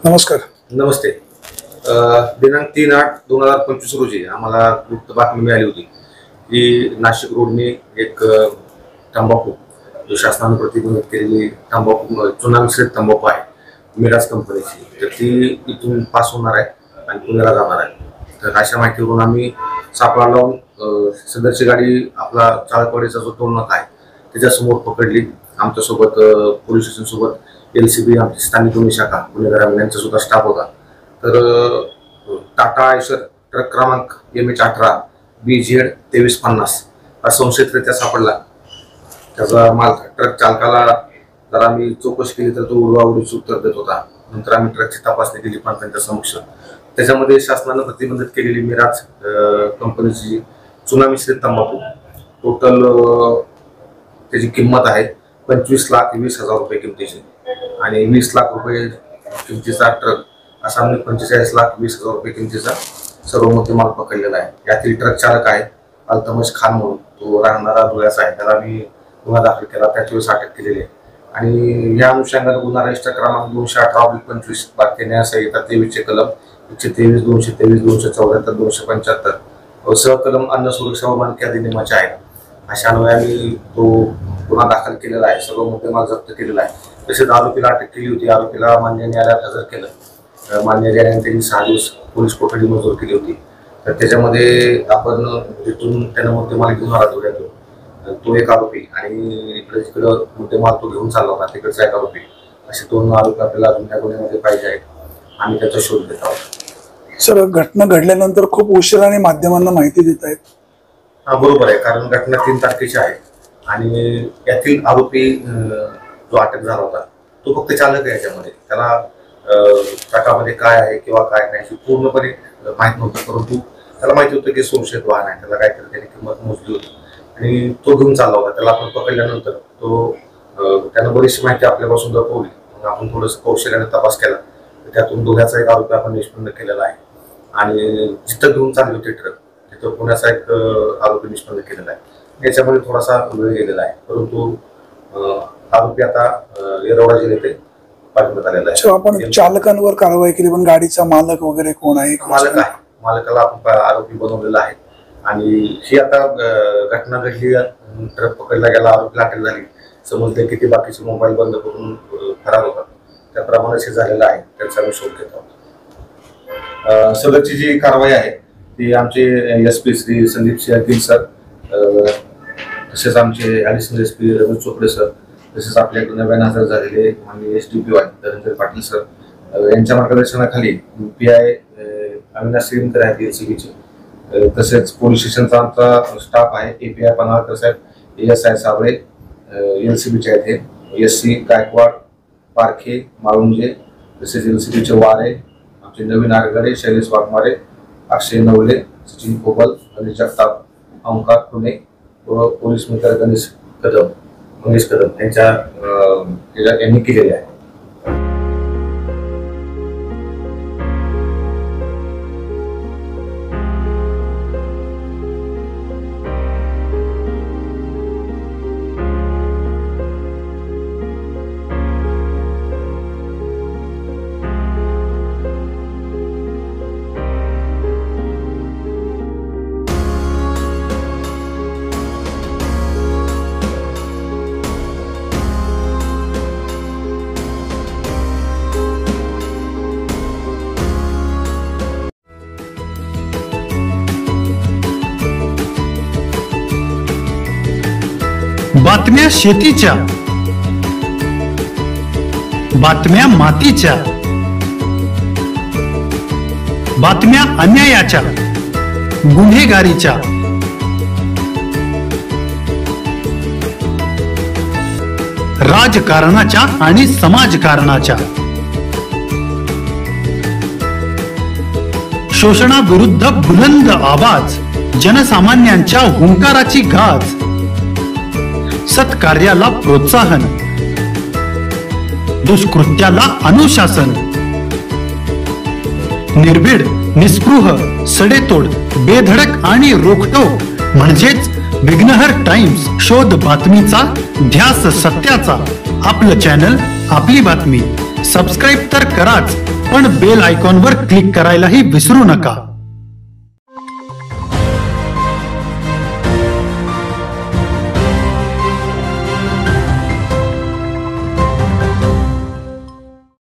नमस्कार. नमस्ते. दिनांक 3/8/2025 रोजी आम्हाला गुप्त बातमी मिळाली होती की नाशिक रोडने एक तंबाखू जो शासनाने प्रतिबंधित केलेली तंबाखू चुना मिश्रित तंबाखू आहे मिराज कंपनीची, तर ती इथून पास होणार आहे आणि पुण्याला जाणार आहे. तर अशा माहितीवरून आम्ही सापळा लावून सदरची गाडी आपला चाळकवाडीचा जो टोल नाका आहे त्याच्यासमोर पकडली. आमच्यासोबत पोलीस स्टेशनसोबत LCB आमची स्थानिक गुन्हे शाखा पुणे ग्रामीण यांचा सुद्धा स्टाफ होता. तर टाटा आयशर ट्रक क्रमांक MH18 BZ 2350 हा संशयितरित्या सापडला. त्याचा माल ट्रक चालकाला जर आम्ही चौकशी केली तर तो उडवाउडीचे उत्तर देत होता. नंतर आम्ही ट्रकची तपासणी केली पण त्यांच्या समक्ष त्याच्यामध्ये शासनानं प्रतिबंधित केलेली मिराज कंपनीची चुना मिश्रित तंबाखू टोटल त्याची किंमत आहे 25,20,000 रुपये किमतीची आणि 20 लाख रुपये किमतीचा ट्रक असा आम्ही 45,20,000 रुपये किमतीचा सर्व मोठे माल पकडलेला आहे. यातील ट्रक चालक आहे अल्तमश खान म्हणून, तो राहणारा धुळ्याचा आहे. त्याला आम्ही गुन्हा दाखल केला, त्याच वेळेस अटक केलेली आहे. आणि या अनुषंगाने गुन्हा रजिस्टर क्रमांक 218/25 भारतीय न्याय संहिता 23 कलम 123, 223, 274, 275 सहकलम अन्न सुरक्षा व मानके अधिनियमाचे आहे. अशा अन्वये आम्ही तो गुन्हा दाखल केलेला आहे. सर्व मुद्देमाल जप्त केलेला आहे. तसेच आरोपीला अटक केली होती. आरोपीला मान्य न्यायालयात हजर केलं. मान्य न्यायालयाने त्यांनी 6 दिवस पोलीस कोठडी मंजूर केली होती. तर त्याच्यामध्ये आपण तिथून त्यानं मुद्देमाल घेऊन आला धुळ्यातून, तो एक आरोपी आणि इकडे तिकडं मुद्देमाल तो घेऊन चालला होता तिकडचा एक आरोपी, असे 2 आरोपी आपल्याला अजून त्या गुन्ह्यामध्ये पाहिजे आहेत. आम्ही त्याचा शोध घेत आहोत. सर, घटना घडल्यानंतर खूप उशिराने माध्यमांना माहिती देत आहेत. हा बरोबर आहे, कारण घटना 3 तारखेची आहे आणि यातील आरोपी जो अटक झाला होता तो फक्त चालक आहे. याच्यामध्ये त्याला ट्रकामध्ये काय आहे किंवा काय नाही पूर्णपणे माहीत नव्हतं, परंतु त्याला माहिती होतं की संशयित वाहन आहे, त्याला काहीतरी त्याने किंमत मोजली होती आणि तो घेऊन चालला होता. त्याला आपण पकडल्यानंतर त्यानं बरीचशी माहिती आपल्यापासून लपवली. मग आपण थोडंसं कौशल्याने तपास केला, त्यातून दोघांचा एक आरोपी आपण निष्पन्न केलेला आहे आणि जिथं घेऊन चालली होती ट्रक तिथं पुण्याचा एक आरोपी निष्पन्न केलेला आहे. याच्यामध्ये थोडासा वेळ गेलेला आहे, परंतु आरोपी आता येरवडा जिल्ह्यात पाठवण्यात आलेला आहे. आपण चालकांवर कारवाई केली, पण गाडीचा मालक वगैरे कोण आहे? मालक आहे, मालकाला आपण आरोपी बनवलेला आहे. आणि ही आता घटना घडली, ट्रक पकडला गेला, आरोपीला अटक झाली, समजले की ते बाकीचे मोबाईल बंद करून फरार होतात. त्याप्रमाणेच हे झालेलं आहे. त्याचा आम्ही शोध घेत आहोत. सदरची जी कारवाई आहे ती आमचे SP श्री संदीप सिंह सर, तसेच आमचे additional SP Ramesh Chopde sir, तसेच आपल्याकडे नव्याने हजर झालेले माननीय SDPO धनंजय पाटील सर यांच्या मार्गदर्शनाखाली PI अविनाश श्रीमकर आहेत LCBचे, तसेच पोलीस स्टेशनचा आमचा स्टाफ आहे API पन्हाळकर साहेब, ASI साबळे LCBचे आहेत, हे SC गायकवाड, पारखे, माळुंजे, तसेच LCBचे वारे, आमचे नवीन आरगडे, शैलेश वाघमारे, अक्षय नवले, सचिन कोबल, गणेश जगताप, ओंकार पुणे व पोलीस मित्र गणेश कदम यांनी केलेले आहे. बातम्या शेतीच्या, बातम्या मातीच्या, बातम्या अन्यायाच्या, गुन्हेगारीच्या, राजकारणाच्या आणि समाजकारणाच्या, शोषणाविरुद्ध बुलंद आवाज, जनसामान्यांच्या हुंकाराची गाज, सत्कार्याला प्रोत्साहन, दुष्कृत्याला अनुशासन, निर्भीड, निस्पृह, सडेतोड, बेधडक आणि रोखठोक म्हणजेच विघ्नहर टाइम्स. शोध बातमीचा, ध्यास सत्याचा. आपलं चॅनल, आपली बातमी. सबस्क्राईब तर कराच, पण बेल आयकॉनवर क्लिक करायलाही विसरू नका.